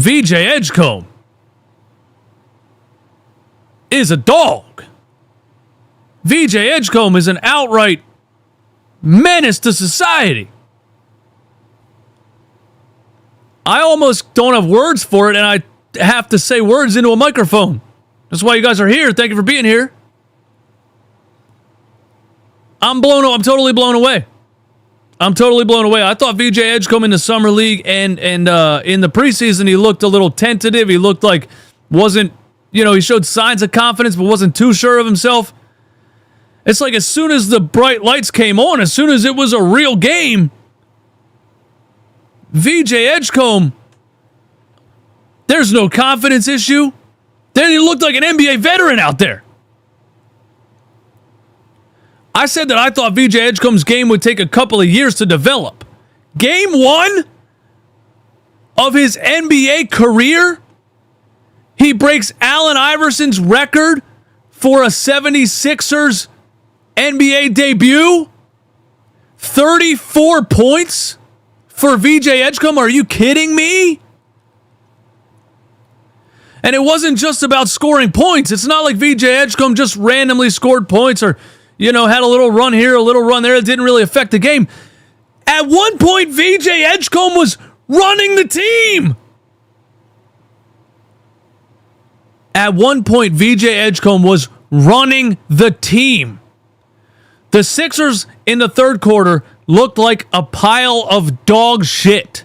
VJ Edgecombe is a dog. VJ Edgecombe is an outright menace to society. I almost don't have words for it, and I have to say words into a microphone. That's why you guys are here. Thank you for being here. I'm totally blown away. I thought VJ Edgecombe in the summer league and in the preseason, he looked a little tentative. He looked like he showed signs of confidence, but wasn't too sure of himself. It's like as soon as the bright lights came on, as soon as it was a real game, VJ Edgecombe, there's no confidence issue. Then he looked like an NBA veteran out there. I said that I thought VJ Edgecombe's game would take a couple of years to develop. Game 1 of his NBA career, he breaks Allen Iverson's record for a 76ers NBA debut. 34 points for VJ Edgecombe. Are you kidding me? And it wasn't just about scoring points. It's not like VJ Edgecombe just randomly scored points or had a little run here, a little run there. It didn't really affect the game. At one point, VJ Edgecombe was running the team. The Sixers in the third quarter looked like a pile of dog shit.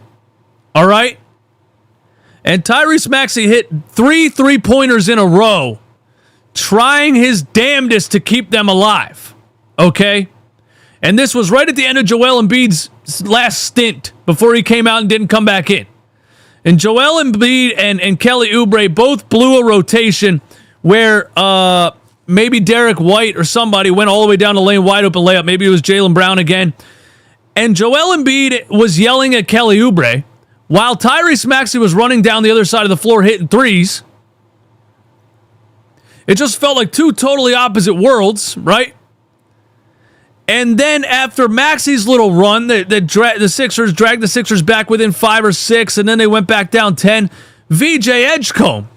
All right? And Tyrese Maxey hit 3 3-pointers in a row, trying his damnedest to keep them alive. Okay? And this was right at the end of Joel Embiid's last stint before he came out and didn't come back in. And Joel Embiid and Kelly Oubre both blew a rotation where maybe Derek White or somebody went all the way down the lane, wide open layup. Maybe it was Jaylen Brown again. And Joel Embiid was yelling at Kelly Oubre while Tyrese Maxey was running down the other side of the floor hitting threes. It just felt like two totally opposite worlds, right? And then after Maxey's little run, the Sixers dragged the Sixers back within 5 or 6, and then they went back down 10. VJ Edgecombe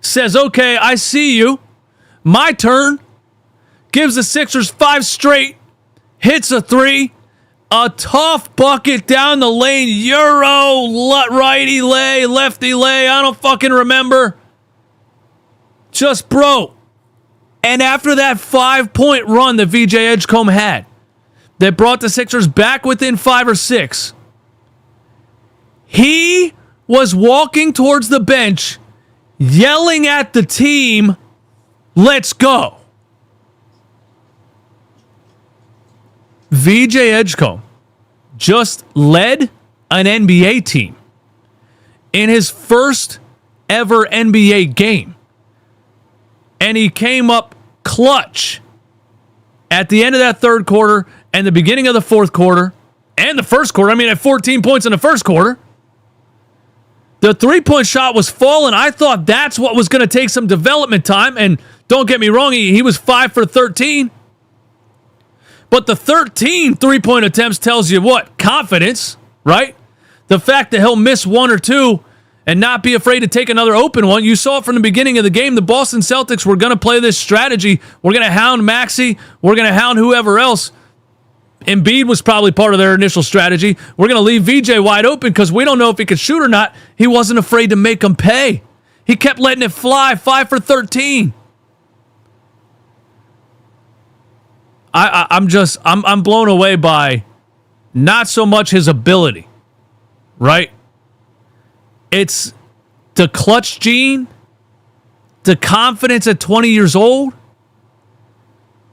says, okay, I see you. My turn. Gives the Sixers 5 straight. Hits a 3. A tough bucket down the lane. Euro, righty lay, lefty lay. I don't fucking remember. Just bro. And after that 5-point run that VJ Edgecombe had, that brought the Sixers back within 5 or 6, he was walking towards the bench, yelling at the team, let's go. VJ Edgecombe just led an NBA team in his first ever NBA game. And he came up clutch at the end of that third quarter and the beginning of the fourth quarter and the first quarter. I mean, at 14 points in the first quarter. The 3-point shot was falling. I thought that's what was going to take some development time. And don't get me wrong, he was 5 for 13. But the 13 3-point attempts tells you what? Confidence, right? The fact that he'll miss 1 or 2 and not be afraid to take another open one. You saw it from the beginning of the game. The Boston Celtics were going to play this strategy. We're going to hound Maxey. We're going to hound whoever else. Embiid was probably part of their initial strategy. We're going to leave VJ wide open because we don't know if he could shoot or not. He wasn't afraid to make him pay. He kept letting it fly, 5 for 13. I'm blown away by not so much his ability, right? It's the clutch gene, the confidence at 20 years old,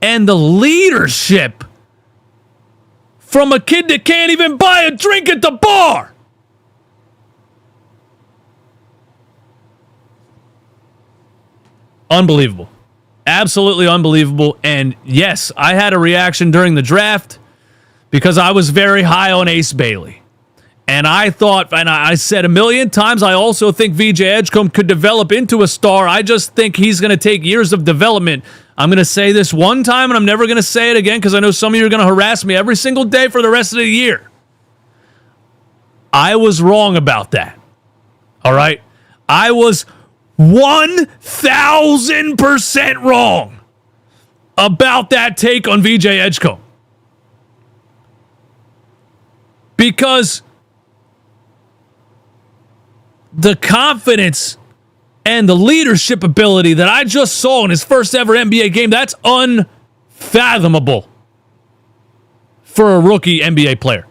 and the leadership from a kid that can't even buy a drink at the bar. Unbelievable. Absolutely unbelievable. And yes, I had a reaction during the draft because I was very high on Ace Bailey. And I thought, and I said a million times, I also think VJ Edgecombe could develop into a star. I just think he's going to take years of development. I'm going to say this one time, and I'm never going to say it again because I know some of you are going to harass me every single day for the rest of the year. I was wrong about that. All right? I was 1,000% wrong about that take on VJ Edgecombe. Because the confidence and the leadership ability that I just saw in his first ever NBA game, that's unfathomable for a rookie NBA player.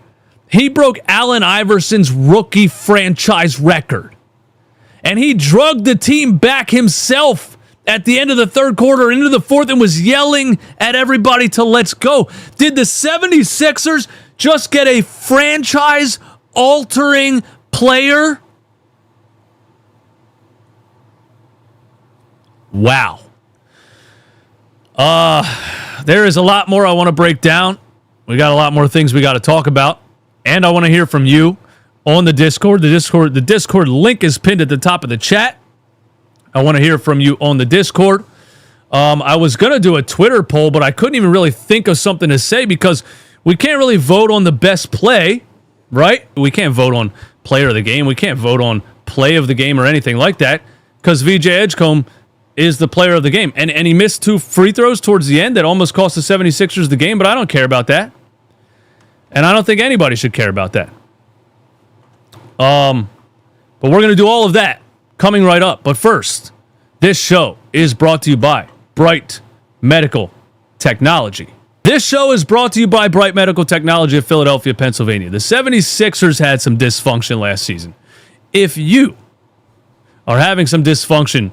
He broke Allen Iverson's rookie franchise record. And he drugged the team back himself at the end of the third quarter into the fourth and was yelling at everybody to let's go. Did the 76ers just get a franchise-altering player? Wow. There is a lot more I want to break down. We got a lot more things we got to talk about. And I want to hear from you on the Discord. The Discord link is pinned at the top of the chat. I want to hear from you on the Discord. I was going to do a Twitter poll, but I couldn't even really think of something to say because we can't really vote on the best play, right? We can't vote on player of the game. We can't vote on play of the game or anything like that because VJ Edgecombe is the player of the game. And he missed 2 free throws towards the end that almost cost the 76ers the game, but I don't care about that. And I don't think anybody should care about that. But we're going to do all of that coming right up. But first, this show is brought to you by Bright Medical Technology. This show is brought to you by Bright Medical Technology of Philadelphia, Pennsylvania. The 76ers had some dysfunction last season. If you are having some dysfunction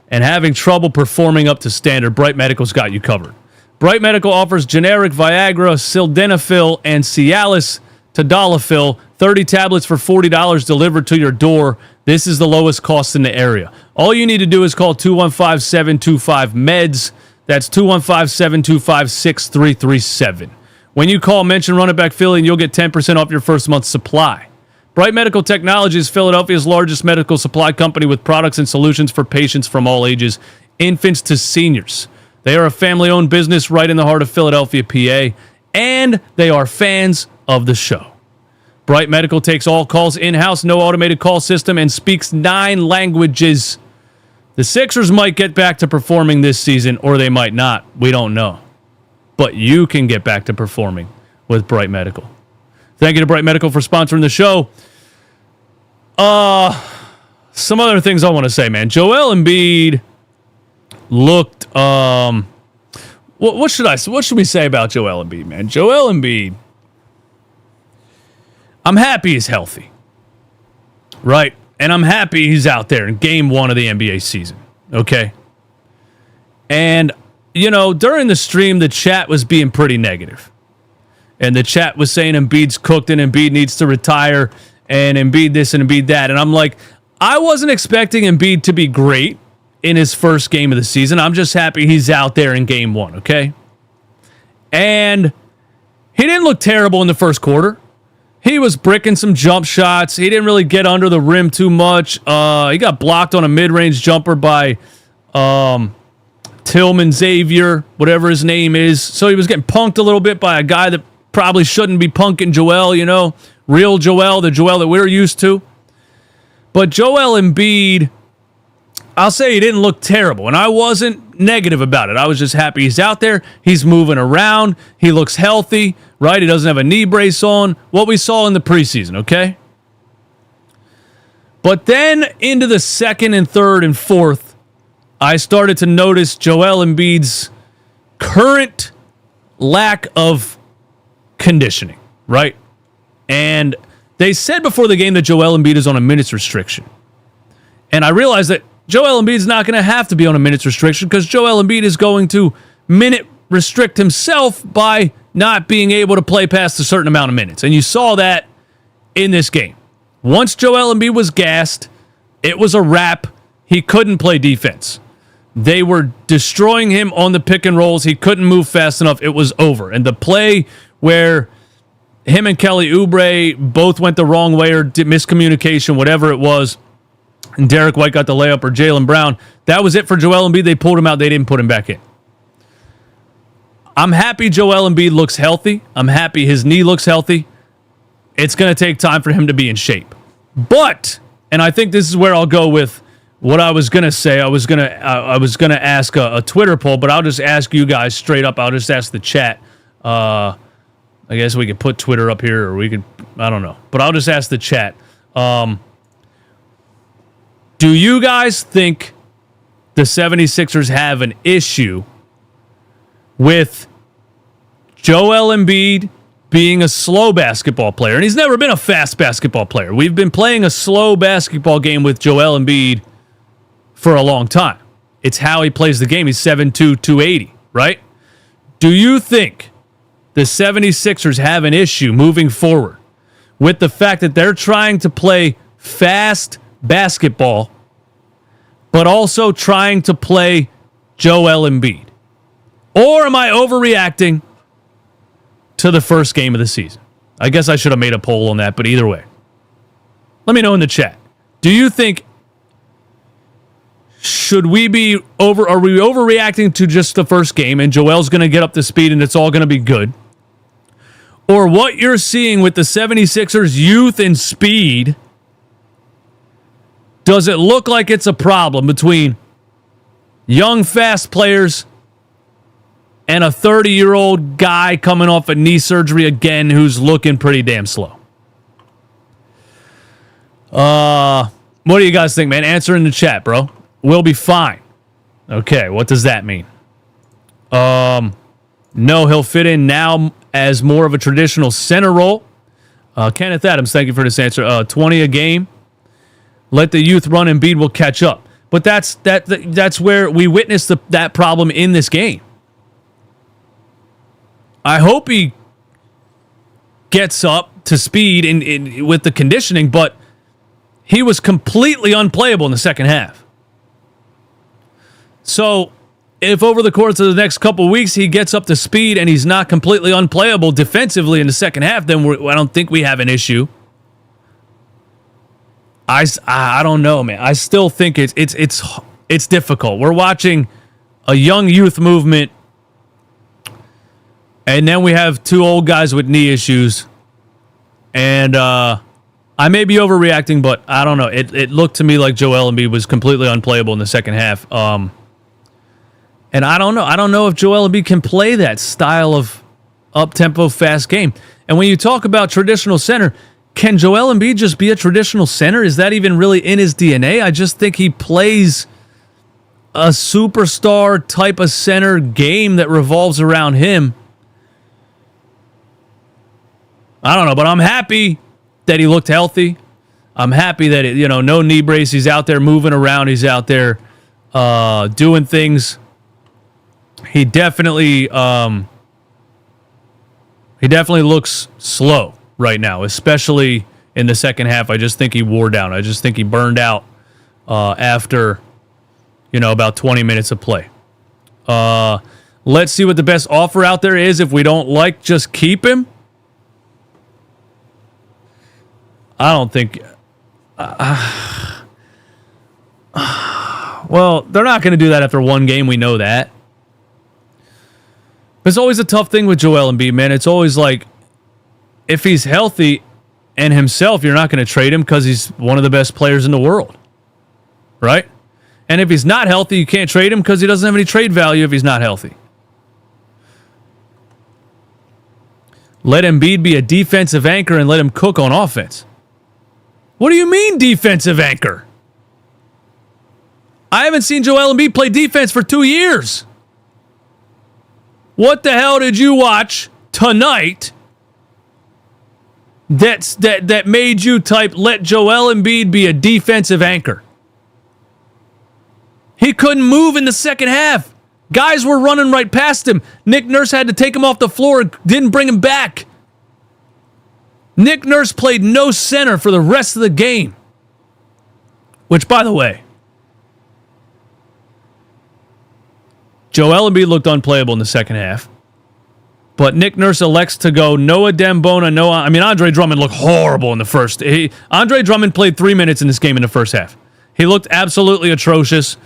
and having trouble performing up to standard, Bright Medical's got you covered. Bright Medical offers generic Viagra, Sildenafil, and Cialis Tadalafil, 30 tablets for $40 delivered to your door. This is the lowest cost in the area. All you need to do is call 215-725-MEDS. That's 215-725-6337. When you call, mention Run It Back Philly, and you'll get 10% off your first month's supply. Bright Medical Technology is Philadelphia's largest medical supply company with products and solutions for patients from all ages, infants to seniors. They are a family-owned business right in the heart of Philadelphia, PA, and they are fans of the show. Bright Medical takes all calls in-house, no automated call system, and speaks 9 languages. The Sixers might get back to performing this season, or they might not. We don't know. But you can get back to performing with Bright Medical. Thank you to Bright Medical for sponsoring the show. Some other things I want to say, man. Joel Embiid looked, what should we say about Joel Embiid, man? Joel Embiid, I'm happy he's healthy, right? And I'm happy he's out there in game 1 of the NBA season, okay? And, you know, during the stream, the chat was being pretty negative. And the chat was saying Embiid's cooked and Embiid needs to retire and Embiid this and Embiid that. And I'm like, I wasn't expecting Embiid to be great in his first game of the season. I'm just happy he's out there in game 1, okay? And he didn't look terrible in the first quarter. He was bricking some jump shots. He didn't really get under the rim too much. He got blocked on a mid-range jumper by Tillman Xavier, whatever his name is. So he was getting punked a little bit by a guy that probably shouldn't be punking Joel, you know, real Joel, the Joel that we're used to. But Joel Embiid, I'll say he didn't look terrible, and I wasn't negative about it. I was just happy he's out there. He's moving around. He looks healthy, right? He doesn't have a knee brace on. What we saw in the preseason, okay? But then into the second and third and fourth, I started to notice Joel Embiid's current lack of conditioning, right? And they said before the game that Joel Embiid is on a minutes restriction. And I realized that Joel Embiid's not going to have to be on a minutes restriction because Joel Embiid is going to minute restrict himself by not being able to play past a certain amount of minutes. And you saw that in this game. Once Joel Embiid was gassed, it was a wrap. He couldn't play defense. They were destroying him on the pick and rolls. He couldn't move fast enough. It was over. And the play where him and Kelly Oubre both went the wrong way or miscommunication, whatever it was, and Derek White got the layup or Jaylen Brown, that was it for Joel Embiid. They pulled him out. They didn't put him back in. I'm happy Joel Embiid looks healthy. I'm happy his knee looks healthy. It's going to take time for him to be in shape. But and I think this is where I'll go with what I was gonna say. I was gonna ask a Twitter poll, but I'll just ask you guys straight up. I'll just ask the chat. I guess we could put Twitter up here, or we could, I don't know, but I'll just ask the chat. Do you guys think the 76ers have an issue with Joel Embiid being a slow basketball player? And he's never been a fast basketball player. We've been playing a slow basketball game with Joel Embiid for a long time. It's how he plays the game. He's 7'2", 280, right? Do you think the 76ers have an issue moving forward with the fact that they're trying to play fast basketball, but also trying to play Joel Embiid? Or am I overreacting to the first game of the season? I guess I should have made a poll on that, but either way, let me know in the chat. Do you think are we overreacting to just the first game and Joel's going to get up to speed and it's all going to be good? Or what you're seeing with the 76ers youth and speed, does it look like it's a problem between young, fast players and a 30-year-old guy coming off a knee surgery again who's looking pretty damn slow? What do you guys think, man? Answer in the chat, bro. We'll be fine. Okay, what does that mean? No, he'll fit in now as more of a traditional center role. Kenneth Adams, thank you for this answer. 20 a game. Let the youth run, Embiid will catch up. But that's where we witnessed that problem in this game. I hope he gets up to speed with the conditioning, but he was completely unplayable in the second half. So if over the course of the next couple weeks he gets up to speed and he's not completely unplayable defensively in the second half, then I don't think we have an issue. I don't know, man. I still think it's difficult. We're watching a young youth movement, and then we have two old guys with knee issues. And I may be overreacting, but I don't know. It looked to me like Joel Embiid was completely unplayable in the second half. And I don't know. I don't know if Joel Embiid can play that style of up-tempo, fast game. And when you talk about traditional center, can Joel Embiid just be a traditional center? Is that even really in his DNA? I just think he plays a superstar type of center game that revolves around him. I don't know, but I'm happy that he looked healthy. I'm happy that, no knee brace. He's out there moving around. He's out there doing things. He definitely looks slow right now, especially in the second half. I just think he wore down. I just think he burned out after, about 20 minutes of play. Let's see what the best offer out there is. If we don't like, just keep him. I don't think... well, they're not going to do that after one game. We know that. It's always a tough thing with Joel Embiid, man. It's always like, if he's healthy and himself, you're not going to trade him because he's one of the best players in the world, right? And if he's not healthy, you can't trade him because he doesn't have any trade value if he's not healthy. Let Embiid be a defensive anchor and let him cook on offense. What do you mean defensive anchor? I haven't seen Joel Embiid play defense for 2 years. What the hell did you watch tonight that made you type, let Joel Embiid be a defensive anchor? He couldn't move in the second half. Guys were running right past him. Nick Nurse had to take him off the floor and didn't bring him back. Nick Nurse played no center for the rest of the game. Which, by the way, Joel Embiid looked unplayable in the second half. But Nick Nurse elects to go Noah Dembona, Andre Drummond looked horrible in the first. Andre Drummond played 3 minutes in this game in the first half. He looked absolutely atrocious.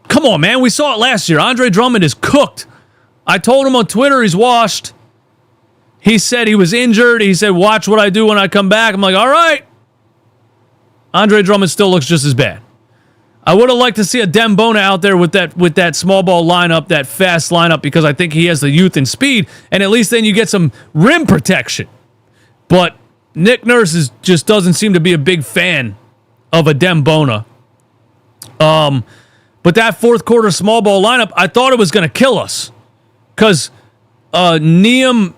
Come on, man. We saw it last year. Andre Drummond is cooked. I told him on Twitter he's washed. He said he was injured. He said, watch what I do when I come back. I'm like, all right. Andre Drummond still looks just as bad. I would have liked to see a Dembona out there with that small ball lineup, that fast lineup, because I think he has the youth and speed, and at least then you get some rim protection. But Nick Nurse just doesn't seem to be a big fan of a Dembona. But that fourth quarter small ball lineup, I thought it was going to kill us. Because Neem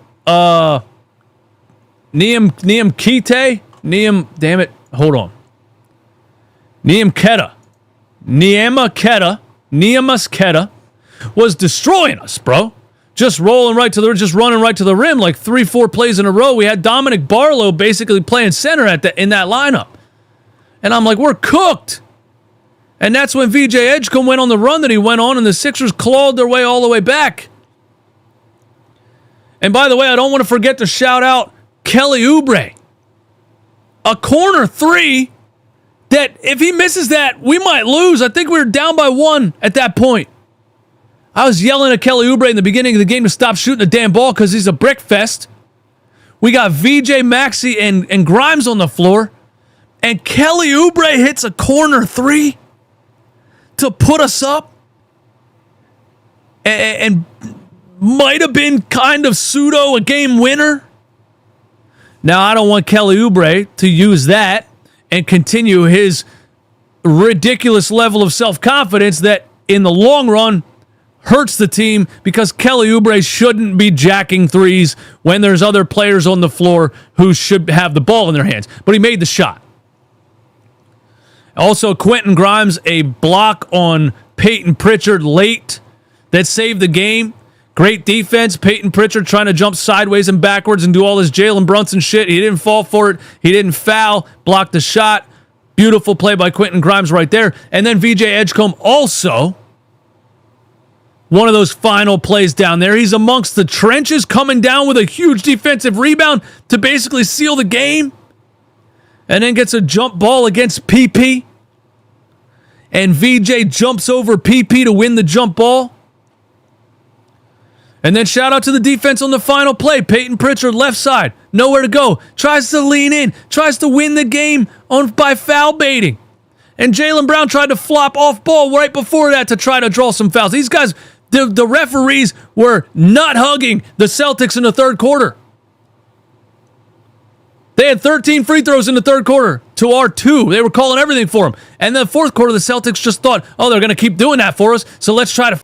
Kete, damn it, hold on. Niemas Keta was destroying us, bro. Just running right to the rim like 3-4 plays in a row. We had Dominick Barlow basically playing center in that lineup. And I'm like, we're cooked. And that's when VJ Edgecombe went on the run that he went on, and the Sixers clawed their way all the way back. And by the way, I don't want to forget to shout out Kelly Oubre. A corner three that if he misses that, we might lose. I think we were down by 1 at that point. I was yelling at Kelly Oubre in the beginning of the game to stop shooting the damn ball because he's a brick fest. We got VJ Maxey and Grimes on the floor. And Kelly Oubre hits a corner three to put us up. And might have been kind of pseudo a game winner. Now, I don't want Kelly Oubre to use that and continue his ridiculous level of self-confidence that in the long run hurts the team, because Kelly Oubre shouldn't be jacking threes when there's other players on the floor who should have the ball in their hands. But he made the shot. Also, Quentin Grimes, a block on Peyton Pritchard late that saved the game. Great defense. Peyton Pritchard trying to jump sideways and backwards and do all this Jalen Brunson shit. He didn't fall for it. He didn't foul. Blocked the shot. Beautiful play by Quentin Grimes right there. And then VJ Edgecombe also. One of those final plays down there. He's amongst the trenches coming down with a huge defensive rebound to basically seal the game. And then gets a jump ball against PP. And VJ jumps over PP to win the jump ball. And then shout out to the defense on the final play. Peyton Pritchard, left side. Nowhere to go. Tries to lean in. Tries to win the game by foul baiting. And Jaylen Brown tried to flop off ball right before that to try to draw some fouls. These guys, the referees were not hugging the Celtics in the third quarter. They had 13 free throws in the third quarter to our 2. They were calling everything for them. And then the fourth quarter, the Celtics just thought, oh, they're going to keep doing that for us, so let's try to...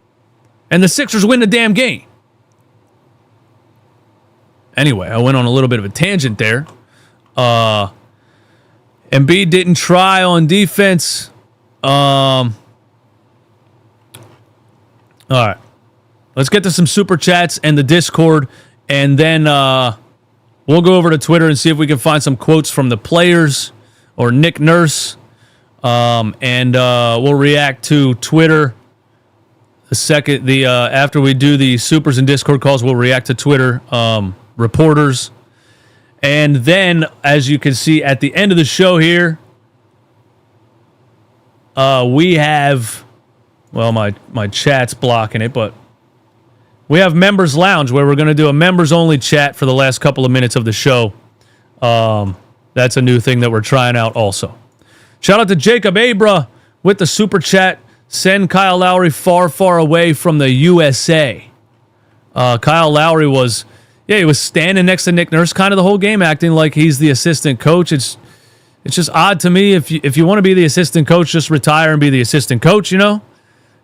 And the Sixers win the damn game. Anyway, I went on a little bit of a tangent there. Embiid didn't try on defense. All right. Let's get to some Super Chats and the Discord, and then we'll go over to Twitter and see if we can find some quotes from the players or Nick Nurse, and we'll react to Twitter. After we do the Supers and Discord calls, we'll react to Twitter reporters. And then, as you can see at the end of the show here, we have, well, my chat's blocking it, but we have Members Lounge, where we're going to do a members-only chat for the last couple of minutes of the show. That's a new thing that we're trying out also. Shout out to Jacob Abra with the Super Chat. Send Kyle Lowry far, far away from the USA. Kyle Lowry was standing next to Nick Nurse kind of the whole game, acting like he's the assistant coach. It's just odd to me. If you want to be the assistant coach, just retire and be the assistant coach, you know?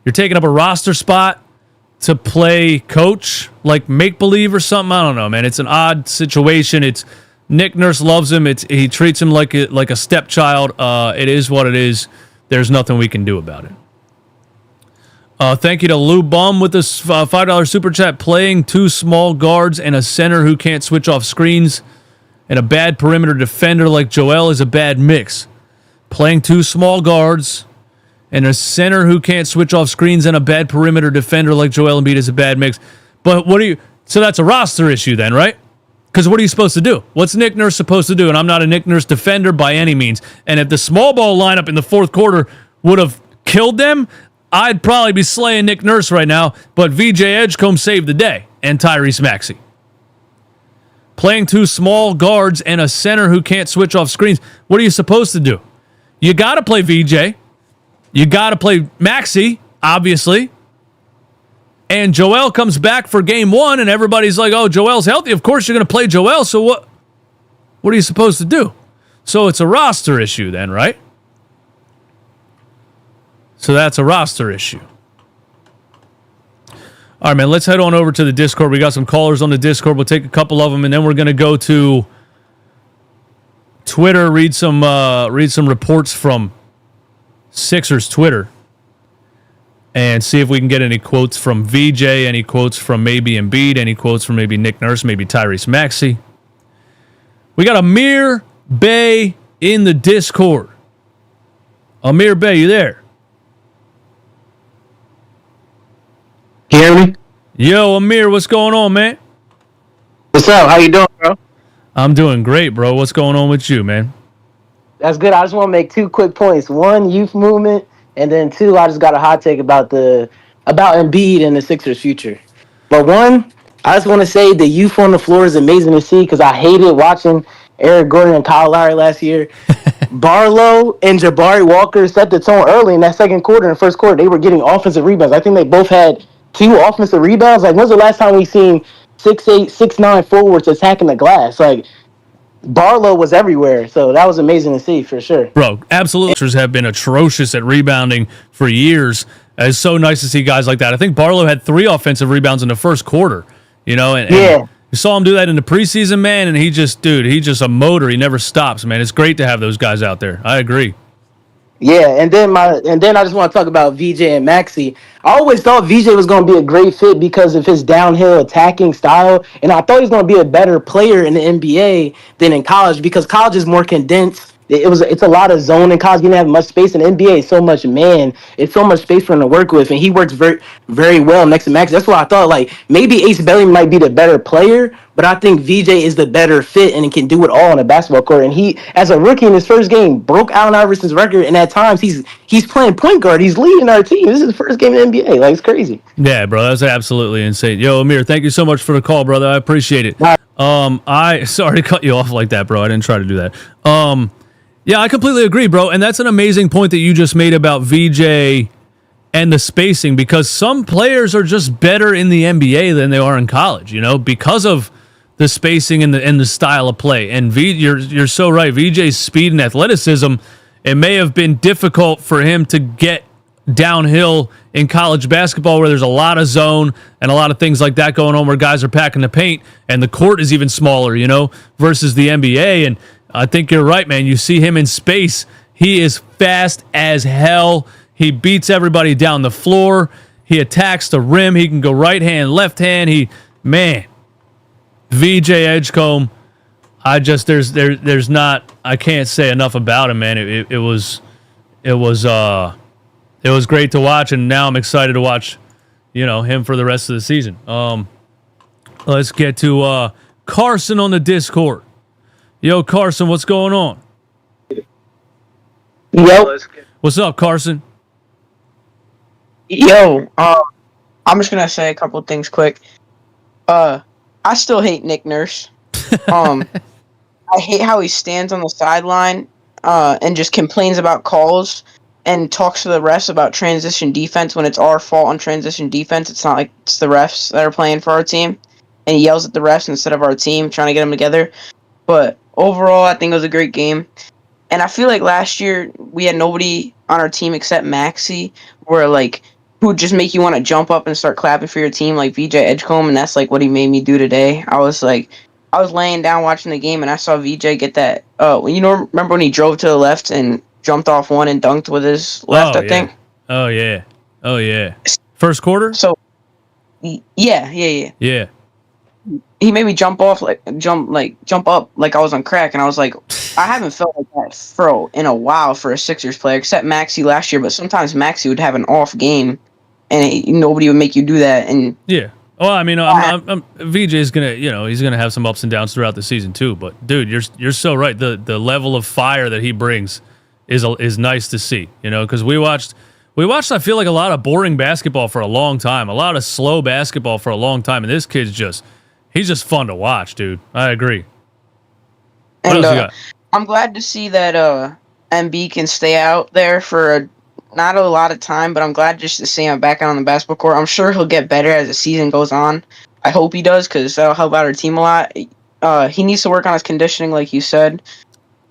You're taking up a roster spot to play coach, like make-believe or something. I don't know, man. It's an odd situation. It's Nick Nurse loves him. He treats him like a stepchild. It is what it is. There's nothing we can do about it. Thank you to Lou Bum with this $5 Super Chat. Playing 2 small guards and a center who can't switch off screens and a bad perimeter defender like Joel is a bad mix. Playing 2 small guards and a center who can't switch off screens and a bad perimeter defender like Joel Embiid is a bad mix. But so that's a roster issue then, right? Because what are you supposed to do? What's Nick Nurse supposed to do? And I'm not a Nick Nurse defender by any means. And if the small ball lineup in the fourth quarter would have killed them, I'd probably be slaying Nick Nurse right now. But VJ Edgecombe saved the day, and Tyrese Maxey. Playing 2 small guards and a center who can't switch off screens. What are you supposed to do? You got to play VJ. You got to play Maxey, obviously. And Joel comes back for game 1, and everybody's like, oh, Joel's healthy. Of course you're going to play Joel, so what are you supposed to do? So it's a roster issue then, right? So that's a roster issue. All right, man, let's head on over to the Discord. We got some callers on the Discord. We'll take a couple of them, and then we're going to go to Twitter, read some reports from Sixers Twitter, and see if we can get any quotes from VJ, any quotes from maybe Embiid, any quotes from maybe Nick Nurse, maybe Tyrese Maxey. We got Amir Bay in the Discord. Amir Bay, you there? Can you hear me? Yo, Amir, what's going on, man? What's up? How you doing, bro? I'm doing great, bro. What's going on with you, man? That's good. I just want to make 2 quick points. 1, youth movement, and then 2, I just got a hot take about Embiid and the Sixers' future. But 1, I just want to say the youth on the floor is amazing to see because I hated watching Eric Gordon and Kyle Lowry last year. Barlow and Jabari Walker set the tone early in that second quarter and first quarter. They were getting offensive rebounds. I think they both had 2 offensive rebounds. Like, when's the last time we seen 6'8", 6'9" forwards attacking the glass? Like, Barlow was everywhere, so that was amazing to see for sure. Bro, absolutely. Sixers have been atrocious at rebounding for years. It's so nice to see guys like that. I think Barlow had 3 offensive rebounds in the first quarter, and you saw him do that in the preseason, man, and he's just a motor. He never stops, man. It's great to have those guys out there. I agree. Yeah, and then I just want to talk about VJ and Maxey. I always thought VJ was going to be a great fit because of his downhill attacking style, and I thought he was going to be a better player in the NBA than in college because college is more condensed. It's a lot of zone in college. You didn't have much space in the NBA. So much man. It's so much space for him to work with, and he works very, very well next to Max. That's why I thought like maybe Ace Belly might be the better player, but I think VJ is the better fit and he can do it all on a basketball court. And he, as a rookie in his first game, broke Allen Iverson's record, and at times he's playing point guard. He's leading our team. This is his first game in the NBA. Like, it's crazy. Yeah, bro, that's absolutely insane. Yo, Amir, thank you so much for the call, brother. I appreciate it. Sorry to cut you off like that, bro. I didn't try to do that. Yeah, I completely agree, bro. And that's an amazing point that you just made about VJ and the spacing, because some players are just better in the NBA than they are in college, because of the spacing and the style of play. And you're so right. VJ's speed and athleticism, it may have been difficult for him to get downhill in college basketball where there's a lot of zone and a lot of things like that going on where guys are packing the paint and the court is even smaller, versus the NBA. And I think you're right, man. You see him in space. He is fast as hell. He beats everybody down the floor. He attacks the rim. He can go right hand, left hand. VJ Edgecombe. I can't say enough about him, man. It was great to watch, and now I'm excited to watch, him for the rest of the season. Let's get to Carson on the Discord. Yo, Carson, what's going on? Yo. What's up, Carson? Yo, I'm just gonna say a couple things quick. I still hate Nick Nurse. I hate how he stands on the sideline and just complains about calls and talks to the refs about transition defense when it's our fault on transition defense. It's not like it's the refs that are playing for our team. And he yells at the refs instead of our team, trying to get them together. But overall, I think it was a great game. And I feel like last year we had nobody on our team except Maxey who would just make you want to jump up and start clapping for your team like VJ Edgecombe, and that's like what he made me do today. I was laying down watching the game and I saw VJ get that. Remember when he drove to the left and jumped off one and dunked with his left, I think? Oh, yeah. First quarter? So, yeah. Yeah. He made me jump up like I was on crack, and I was like, I haven't felt like that in a while for a Sixers player, except Maxey last year. But sometimes Maxey would have an off game, and nobody would make you do that. And yeah, well, I mean, VJ's gonna, he's gonna have some ups and downs throughout the season too. But dude, you're so right. The level of fire that he brings is nice to see. Because we watched. I feel like a lot of boring basketball for a long time, a lot of slow basketball for a long time, and this kid's he's just fun to watch, dude. I agree. And I'm glad to see that Embiid can stay out there for not a lot of time, but I'm glad just to see him back out on the basketball court. I'm sure he'll get better as the season goes on. I hope he does, because that'll help out our team a lot. He needs to work on his conditioning, like you said.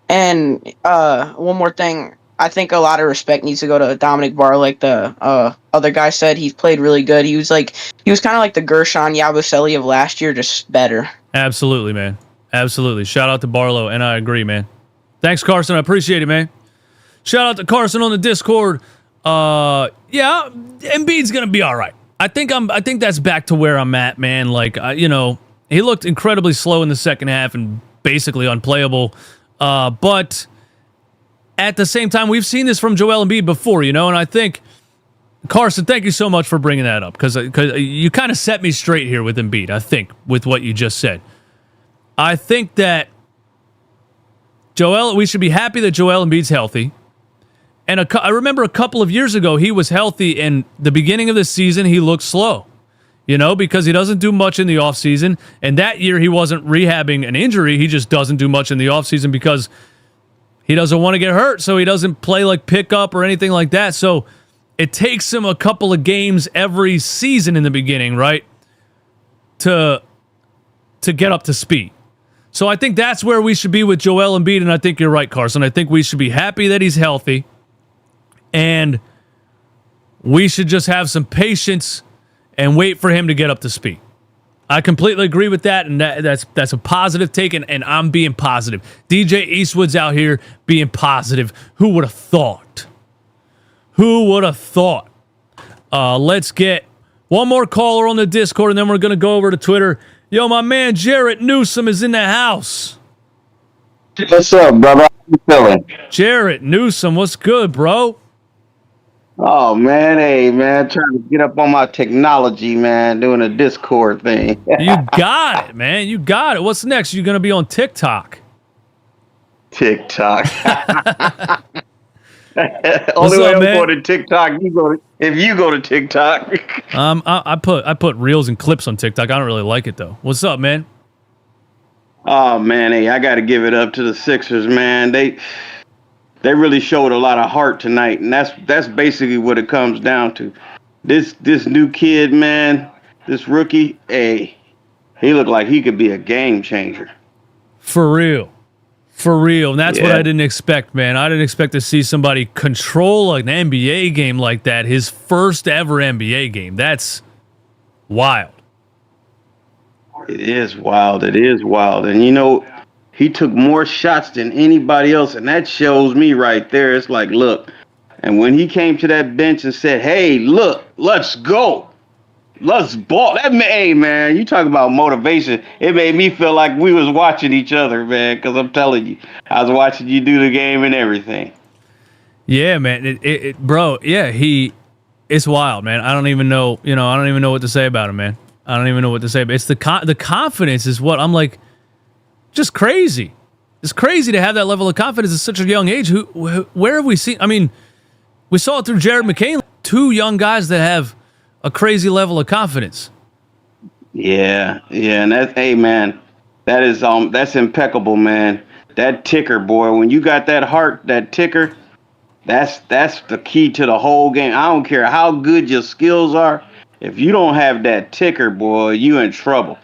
And one more thing, I think a lot of respect needs to go to Dominick Barlow, like the other guy said. He's played really good. He was kind of like the Gershon Yabusele of last year, just better. Absolutely, man. Absolutely. Shout out to Barlow, and I agree, man. Thanks, Carson. I appreciate it, man. Shout out to Carson on the Discord. Yeah, Embiid's gonna be all right. I think that's back to where I'm at, man. Like, he looked incredibly slow in the second half and basically unplayable. But at the same time, we've seen this from Joel Embiid before, and I think, Carson, thank you so much for bringing that up, because you kind of set me straight here with Embiid, I think, with what you just said. I think that we should be happy that Joel Embiid's healthy. And I remember a couple of years ago, he was healthy, and the beginning of the season, he looked slow, because he doesn't do much in the offseason. And that year, he wasn't rehabbing an injury. He just doesn't do much in the offseason because he doesn't want to get hurt, so he doesn't play like pickup or anything like that. So it takes him a couple of games every season in the beginning, right, to get up to speed. So I think that's where we should be with Joel Embiid, and I think you're right, Carson. I think we should be happy that he's healthy, and we should just have some patience and wait for him to get up to speed. I completely agree with that, and that's a positive take, and I'm being positive. DJ Eastwood's out here being positive. Who would have thought? Who would have thought? Let's get one more caller on the Discord, and then we're going to go over to Twitter. Yo, my man Jarrett Newsom is in the house. What's up, brother? How you feeling? Jarrett Newsom, what's good, bro? Oh, man. Hey, man. Trying to get up on my technology, man. Doing a Discord thing. You got it, man. You got it. What's next? You going to be on TikTok? TikTok. Only way I'm going to TikTok, if you go to TikTok. I put reels and clips on TikTok. I don't really like it, though. What's up, man? Oh, man. Hey, I got to give it up to the Sixers, man. They really showed a lot of heart tonight, and that's basically what it comes down to. This new kid, man, this rookie, he looked like he could be a game changer. For real. And that's what I didn't expect, man. I didn't expect to see somebody control an NBA game like that. His first ever NBA game. That's wild. It is wild. And, he took more shots than anybody else, and that shows me right there. It's like, look, and when he came to that bench and said, hey, look, let's go. Let's ball. Hey, man, you talk about motivation. It made me feel like we was watching each other, man, because I'm telling you, I was watching you do the game and everything. Yeah, man. Bro, yeah, it's wild, man. I don't even know what to say about him, man. I don't even know what to say. But it's the confidence is what I'm like, just crazy. It's crazy to have that level of confidence at such a young age. Where have we seen? I mean, we saw it through Jared McCain. Two young guys that have a crazy level of confidence. Yeah, and man, that's impeccable, man. That ticker, boy, when you got that heart, that ticker, that's the key to the whole game. I don't care how good your skills are. If you don't have that ticker, boy, you in trouble.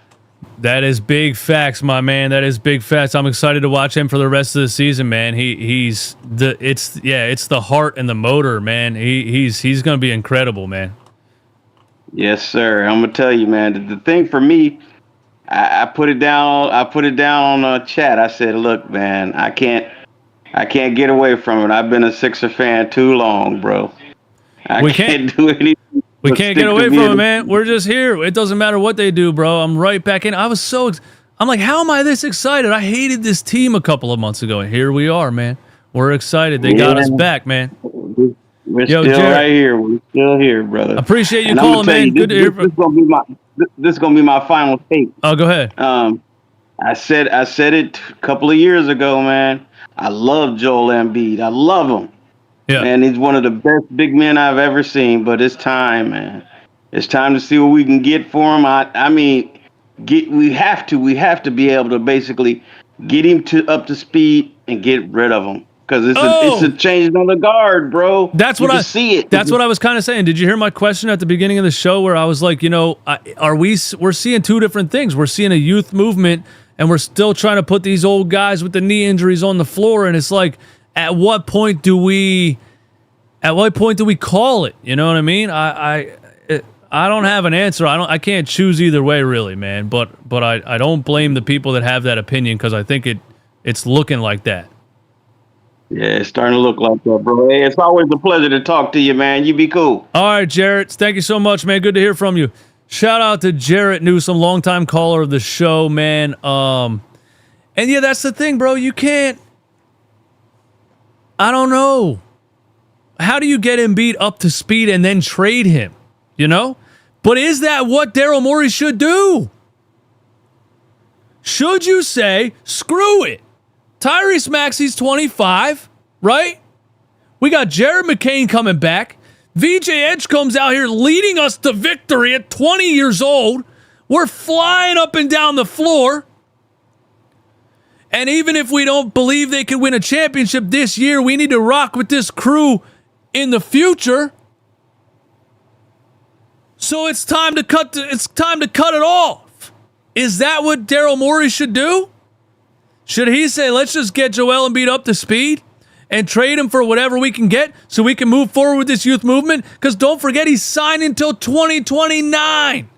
That is big facts, my man. That is big facts. I'm excited to watch him for the rest of the season, man. It's the heart and the motor, man. He's going to be incredible, man. Yes, sir. I'm gonna tell you, man. The thing for me, I put it down. I put it down on chat. I said, look, man, I can't get away from it. I've been a Sixer fan too long, bro. I can't do anything. We can't get away from it, man. We're just here. It doesn't matter what they do, bro. I'm right back in. I'm like, how am I this excited? I hated this team a couple of months ago, and here we are, man. We're excited. They got us back, man. We're still right here. We're still here, brother. Appreciate you calling, man. Good to hear from you. This is gonna be my final take. Oh, go ahead. I said it a couple of years ago, man. I love Joel Embiid. I love him. Yeah. Man, he's one of the best big men I've ever seen. But it's time, man. It's time to see what we can get for him. We have to be able to basically get him up to speed and get rid of him. because it's a change on the guard, bro. That's you what can I see it. That's what I was kind of saying. Did you hear my question at the beginning of the show where I was like, we're seeing two different things. We're seeing a youth movement, and we're still trying to put these old guys with the knee injuries on the floor, and it's like, at what point do we call it? You know what I mean? I don't have an answer. I can't choose either way, really, man. But I don't blame the people that have that opinion, because I think it's looking like that. Yeah, it's starting to look like that, bro. Hey, it's always a pleasure to talk to you, man. You be cool. All right, Jarrett. Thank you so much, man. Good to hear from you. Shout out to Jarrett Newsom, longtime caller of the show, man. And yeah, that's the thing, bro. You can't. I don't know. How do you get Embiid up to speed and then trade him? You know? But is that what Daryl Morey should do? Should you say, screw it? Tyrese Maxey's 25, right? We got Jared McCain coming back. VJ Edgecombe's out here leading us to victory at 20 years old. We're flying up and down the floor. And even if we don't believe they can win a championship this year, we need to rock with this crew in the future. So it's time to cut it off. Is that what Daryl Morey should do? Should he say, let's just get Joel Embiid up to speed and trade him for whatever we can get so we can move forward with this youth movement? Because don't forget, he's signed until 2029.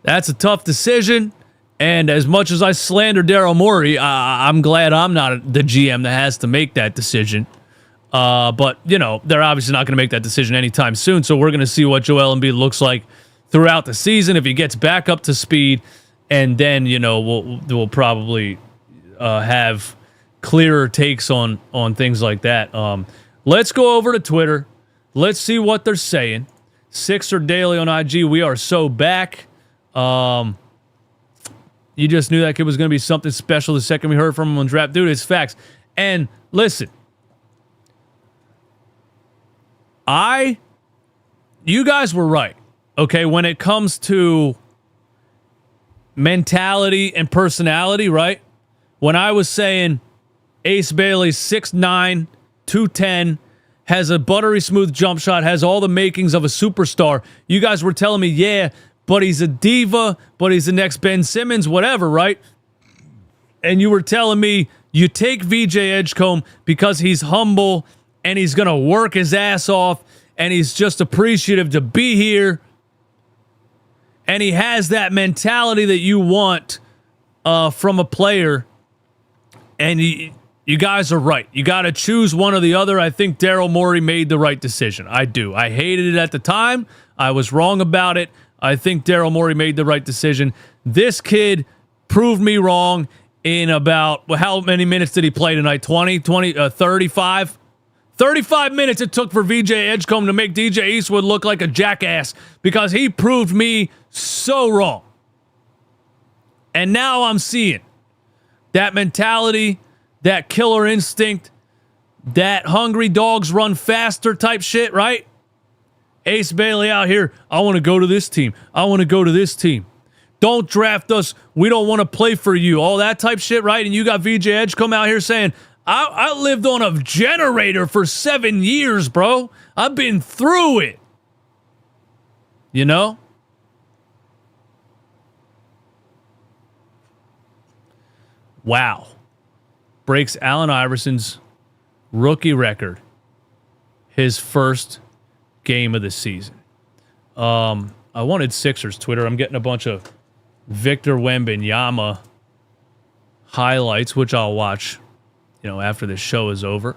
That's a tough decision. And as much as I slander Daryl Morey, I'm glad I'm not the GM that has to make that decision. But, they're obviously not going to make that decision anytime soon. So we're going to see what Joel Embiid looks like throughout the season if he gets back up to speed. And then, we'll probably have clearer takes on things like that. Let's go over to Twitter. Let's see what they're saying. Sixer Daily on IG. We are so back. You just knew that kid was going to be something special the second we heard from him on draft. Dude, it's facts. And listen, you guys were right. Okay, when it comes to mentality and personality, right? When I was saying Ace Bailey's 6'9", 210, has a buttery smooth jump shot, has all the makings of a superstar, you guys were telling me, yeah, but he's a diva, but he's the next Ben Simmons, whatever, right? And you were telling me you take VJ Edgecombe because he's humble and he's going to work his ass off and he's just appreciative to be here. And he has that mentality that you want from a player. And you guys are right. You got to choose one or the other. I think Daryl Morey made the right decision. I do. I hated it at the time. I was wrong about it. I think Daryl Morey made the right decision. This kid proved me wrong in about, how many minutes did he play tonight? 35? 35 minutes it took for VJ Edgecombe to make DJ Eastwood look like a jackass because he proved me so wrong. And now I'm seeing that mentality, that killer instinct, that hungry dogs run faster type shit, right? Ace Bailey out here, I want to go to this team. I want to go to this team. Don't draft us. We don't want to play for you. All that type shit, right? And you got VJ Edgecombe out here saying, I lived on a generator for 7 years, bro. I've been through it. You know? Wow. Breaks Allen Iverson's rookie record. His first game of the season. I wanted Sixers Twitter. I'm getting a bunch of Victor Wembanyama highlights, which I'll watch, after this show is over.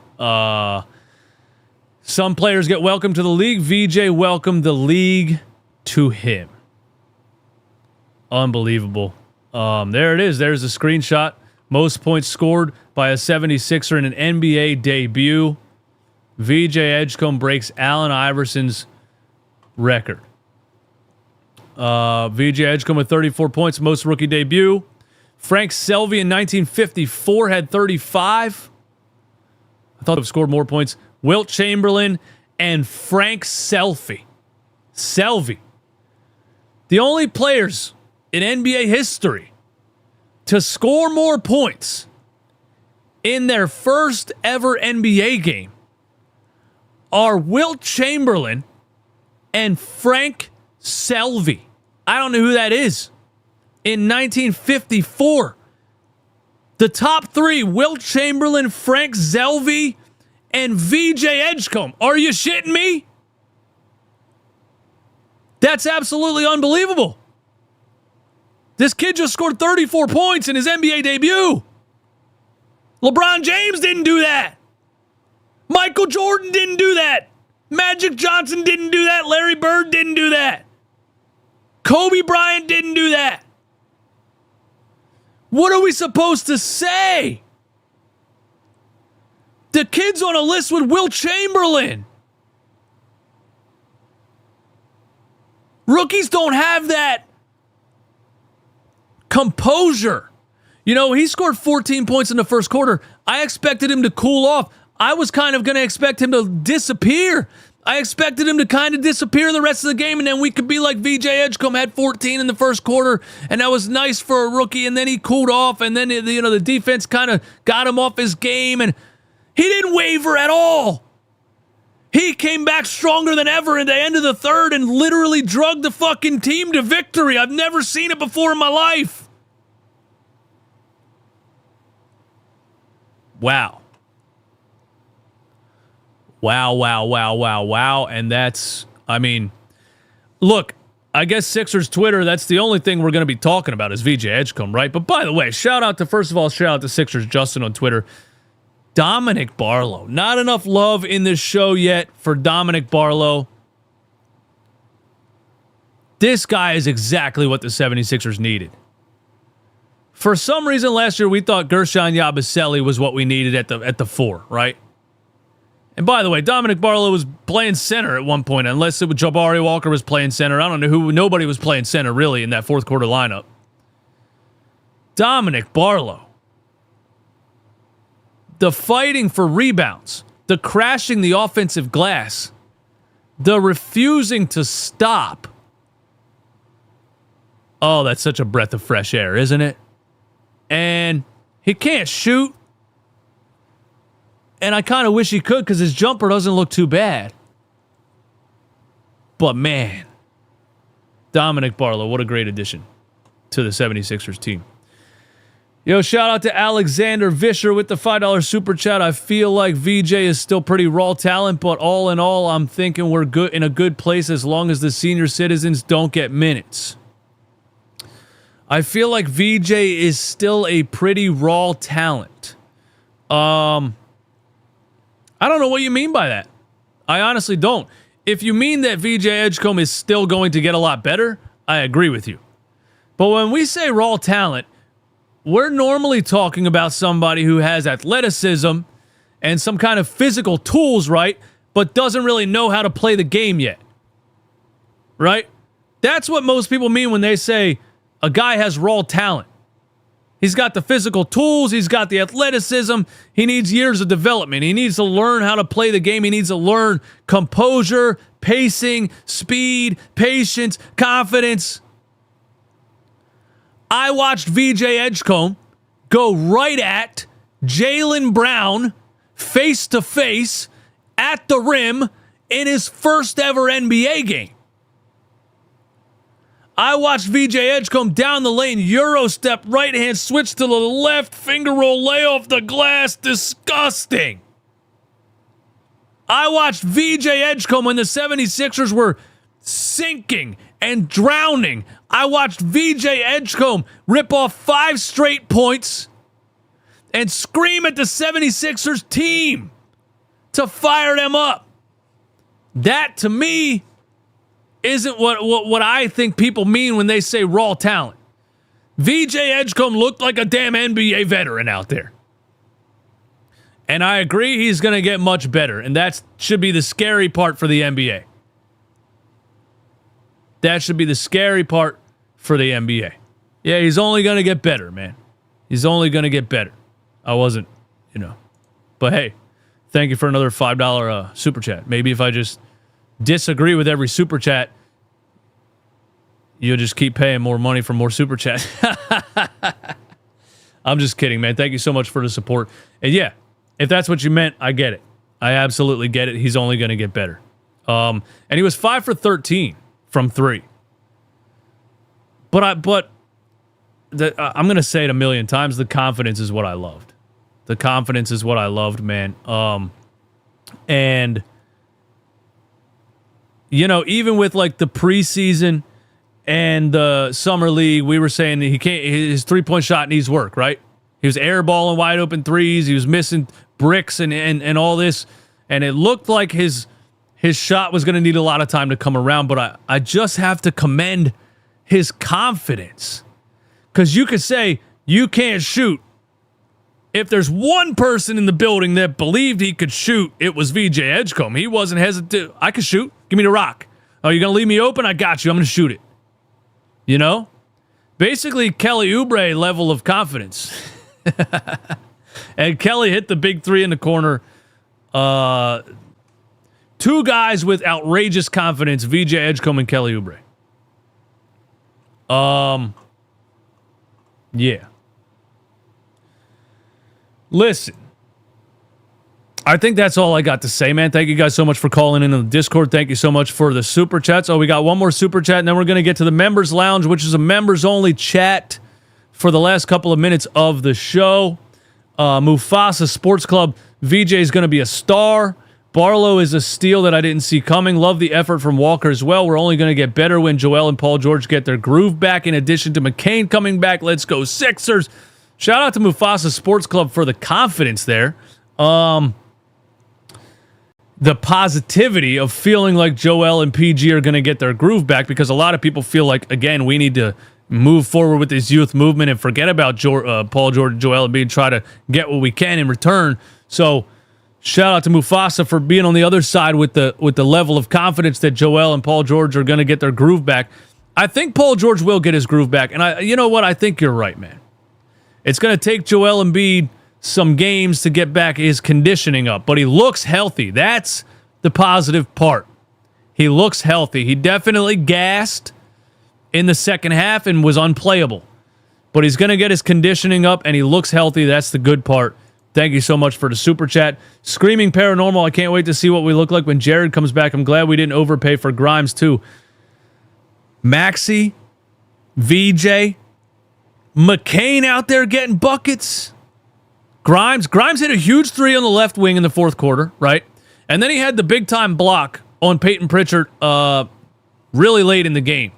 Some players get welcomed to the league. VJ welcomed the league to him. Unbelievable. There it is. There's a screenshot. Most points scored by a 76er in an NBA debut. VJ Edgecombe breaks Allen Iverson's record. VJ Edgecombe with 34 points, most rookie debut. Frank Selvey in 1954 had 35. I thought he scored more points. Wilt Chamberlain and Frank Selvey. The only players in NBA history to score more points in their first ever NBA game are Wilt Chamberlain and Frank Selvey. I don't know who that is. In 1954, the top three, Wilt Chamberlain, Frank Selvey, and VJ Edgecombe. Are you shitting me? That's absolutely unbelievable. This kid just scored 34 points in his NBA debut. LeBron James didn't do that. Michael Jordan didn't do that. Magic Johnson didn't do that. Larry Bird didn't do that. Kobe Bryant didn't do that. What are we supposed to say? The kid's on a list with Wilt Chamberlain. Rookies don't have that composure. You know, he scored 14 points in the first quarter. I expected him to cool off. I was kind of going to expect him to disappear. I expected him to kind of disappear in the rest of the game, and then we could be like VJ Edgecombe had 14 in the first quarter, and that was nice for a rookie, and then he cooled off, and then the defense kind of got him off his game, and he didn't waver at all. He came back stronger than ever at the end of the third and literally drugged the fucking team to victory. I've never seen it before in my life. Wow. Wow. And that's, I mean, look, I guess Sixers Twitter, that's the only thing we're going to be talking about is VJ Edgecombe, right? But by the way, shout out to Sixers Justin on Twitter. Dominick Barlow. Not enough love in this show yet for Dominick Barlow. This guy is exactly what the 76ers needed. For some reason last year we thought Gershon Yabusele was what we needed at the 4, right? And by the way, Dominick Barlow was playing center at one point, unless it was Jabari Walker was playing center. I don't know who. Nobody was playing center really in that fourth quarter lineup. Dominick Barlow. The fighting for rebounds, the crashing the offensive glass, the refusing to stop. Oh, that's such a breath of fresh air, isn't it? And he can't shoot. And I kind of wish he could because his jumper doesn't look too bad. But man, Dominick Barlow, what a great addition to the 76ers team. Yo, shout out to Alexander Vischer with the $5 super chat. I feel like VJ is still pretty raw talent, but all in all, I'm thinking we're good in a good place as long as the senior citizens don't get minutes. I feel like VJ is still a pretty raw talent. I don't know what you mean by that. I honestly don't. If you mean that VJ Edgecombe is still going to get a lot better, I agree with you. But when we say raw talent, we're normally talking about somebody who has athleticism and some kind of physical tools, right? But doesn't really know how to play the game yet. Right? That's what most people mean when they say a guy has raw talent. He's got the physical tools. He's got the athleticism. He needs years of development. He needs to learn how to play the game. He needs to learn composure, pacing, speed, patience, confidence. I watched VJ Edgecombe go right at Jaylen Brown face to face at the rim in his first ever NBA game. I watched VJ Edgecombe down the lane, Euro step, right hand, switch to the left, finger roll, lay off the glass. Disgusting. I watched VJ Edgecombe when the 76ers were sinking and drowning. I watched VJ Edgecombe rip off 5 straight points and scream at the 76ers team to fire them up. That, to me, isn't what I think people mean when they say raw talent. VJ Edgecombe looked like a damn NBA veteran out there. And I agree he's going to get much better, and that should be the scary part for the NBA. That should be the scary part for the NBA. Yeah, he's only going to get better, man. He's only going to get better. I wasn't, But hey, thank you for another $5 super chat. Maybe if I just disagree with every super chat, you'll just keep paying more money for more super chat. I'm just kidding, man. Thank you so much for the support. And yeah, if that's what you meant, I get it. I absolutely get it. He's only going to get better. And he was 5 for 13 from 3. But I'm going to say it a million times. The confidence is what I loved. The confidence is what I loved, man. And you know, even with like the preseason and the summer league, we were saying that his 3-point shot needs work, right? He was airballing wide open threes. He was missing bricks and all this. And it looked like his shot was going to need a lot of time to come around. But I just have to commend his confidence. Because you could say you can't shoot. If there's one person in the building that believed he could shoot, it was VJ Edgecombe. He wasn't hesitant. I can shoot. Give me the rock. Oh, you're going to leave me open? I got you. I'm going to shoot it. You know? Basically, Kelly Oubre level of confidence. And Kelly hit the big 3 in the corner. 2 guys with outrageous confidence, VJ Edgecombe and Kelly Oubre. Yeah. Listen, I think that's all I got to say, man. Thank you guys so much for calling in on the Discord. Thank you so much for the Super Chats. Oh, we got one more Super Chat, and then we're going to get to the Members Lounge, which is a members-only chat for the last couple of minutes of the show. Mufasa Sports Club, VJ is going to be a star. Barlow is a steal that I didn't see coming. Love the effort from Walker as well. We're only going to get better when Joel and Paul George get their groove back, in addition to McCain coming back. Let's go Sixers. Shout out to Mufasa Sports Club for the confidence there. The positivity of feeling like Joel and PG are going to get their groove back, because a lot of people feel like, again, we need to move forward with this youth movement and forget about Paul George, Joel Embiid, try to get what we can in return. So shout out to Mufasa for being on the other side with the level of confidence that Joel and Paul George are going to get their groove back. I think Paul George will get his groove back. And you know what? I think you're right, man. It's going to take Joel Embiid some games to get back his conditioning up, but he looks healthy. That's the positive part. He looks healthy. He definitely gassed in the second half and was unplayable, but he's going to get his conditioning up and he looks healthy. That's the good part. Thank you so much for the Super Chat. Screaming Paranormal, I can't wait to see what we look like when Jared comes back. I'm glad we didn't overpay for Grimes too. Maxey, VJ, McCain out there getting buckets. Grimes hit a huge 3 on the left wing in the fourth quarter, right? And then he had the big-time block on Peyton Pritchard really late in the game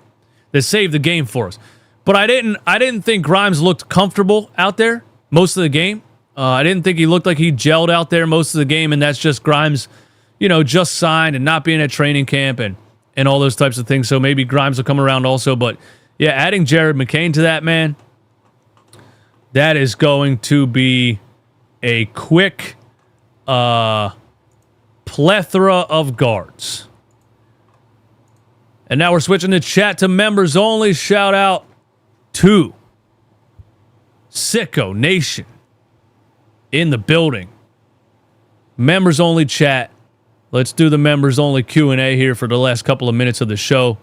that saved the game for us. But I didn't think Grimes looked comfortable out there most of the game. I didn't think he looked like he gelled out there most of the game, and that's just Grimes, just signed and not being at training camp and all those types of things. So maybe Grimes will come around also. But, yeah, adding Jared McCain to that, man, that is going to be a quick plethora of guards. And now we're switching the chat to members only. Shout out to Sicko Nation in the building. Members only chat. Let's do the members only Q&A here for the last couple of minutes of the show.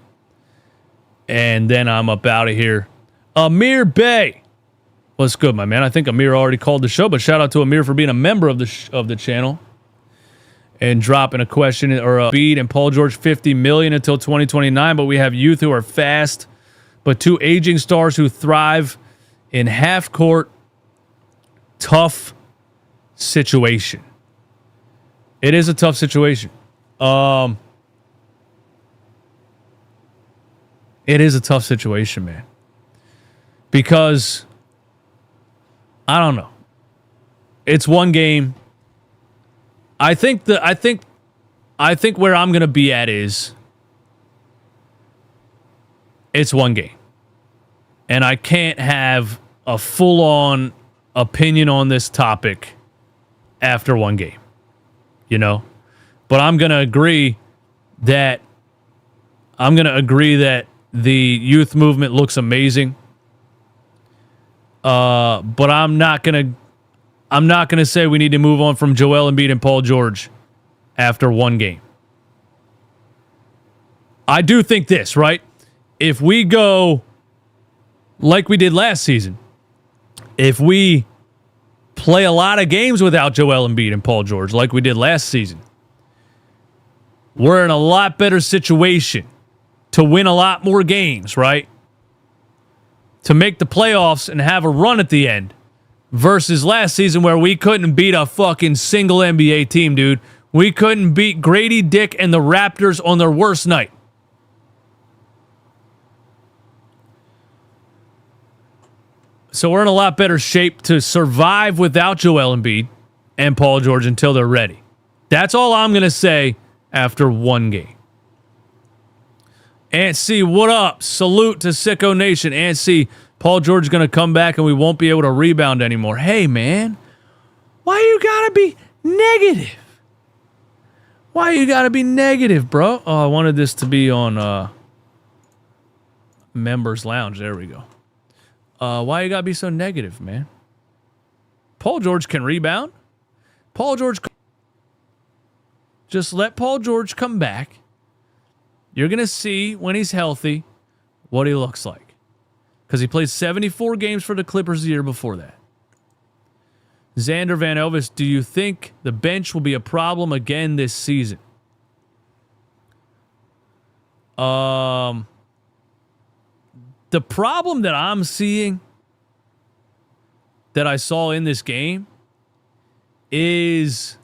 And then I'm up out of here. Amir Bey. What's good, my man? I think Amir already called the show, but shout out to Amir for being a member of the channel and dropping a question or a beat. And Paul George, $50 million until 2029, but we have youth who are fast, but 2 aging stars who thrive in half-court, tough situation. It is a tough situation. It is a tough situation, man, because I don't know. It's one game. I think where I'm going to be at is it's one game. And I can't have a full-on opinion on this topic after one game. But I'm going to agree that the youth movement looks amazing. But I'm not gonna say we need to move on from Joel Embiid and Paul George after one game. I do think this, right? If we go like we did last season if we play a lot of games without Joel Embiid and Paul George like we did last season, we're in a lot better situation to win a lot more games, right? To make the playoffs and have a run at the end versus last season where we couldn't beat a fucking single NBA team, dude. We couldn't beat Grady Dick and the Raptors on their worst night. So we're in a lot better shape to survive without Joel Embiid and Paul George until they're ready. That's all I'm going to say after one game. Aunt C, what up? Salute to Sicko Nation. Aunt C, Paul George is going to come back and we won't be able to rebound anymore. Hey, man, why you got to be negative? Why you got to be negative, bro? Oh, I wanted this to be on Members Lounge. There we go. Why you got to be so negative, man? Paul George can rebound. Paul George. Just let Paul George come back. You're going to see when he's healthy what he looks like. Because he played 74 games for the Clippers the year before that. Xander Van Elvis, do you think the bench will be a problem again this season? The problem that I'm seeing, that I saw in this game, is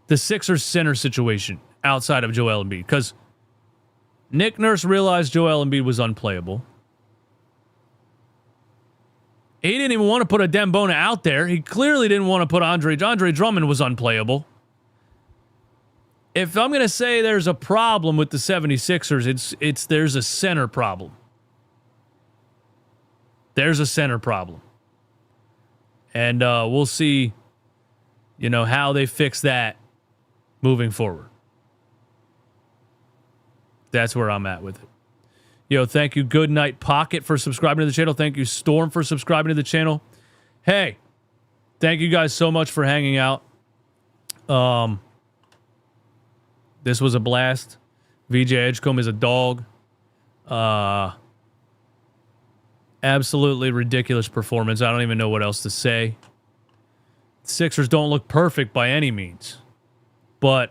the Sixers center situation outside of Joel Embiid. Because Nick Nurse realized Joel Embiid was unplayable. He didn't even want to put a Dembona out there. He clearly didn't want to put Andre Drummond was unplayable. If I'm going to say there's a problem with the 76ers, there's a center problem. There's a center problem. And we'll see, how they fix that moving forward. That's where I'm at with it. Yo, thank you, Good Night Pocket, for subscribing to the channel. Thank you, Storm, for subscribing to the channel. Hey, thank you guys so much for hanging out. This was a blast. VJ Edgecombe is a dog. Absolutely ridiculous performance. I don't even know what else to say. The Sixers don't look perfect by any means. But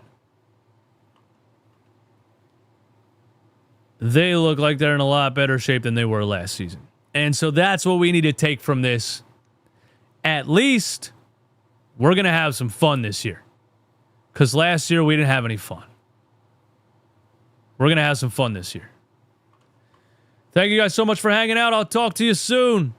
they look like they're in a lot better shape than they were last season. And so that's what we need to take from this. At least we're going to have some fun this year. Because last year we didn't have any fun. We're going to have some fun this year. Thank you guys so much for hanging out. I'll talk to you soon.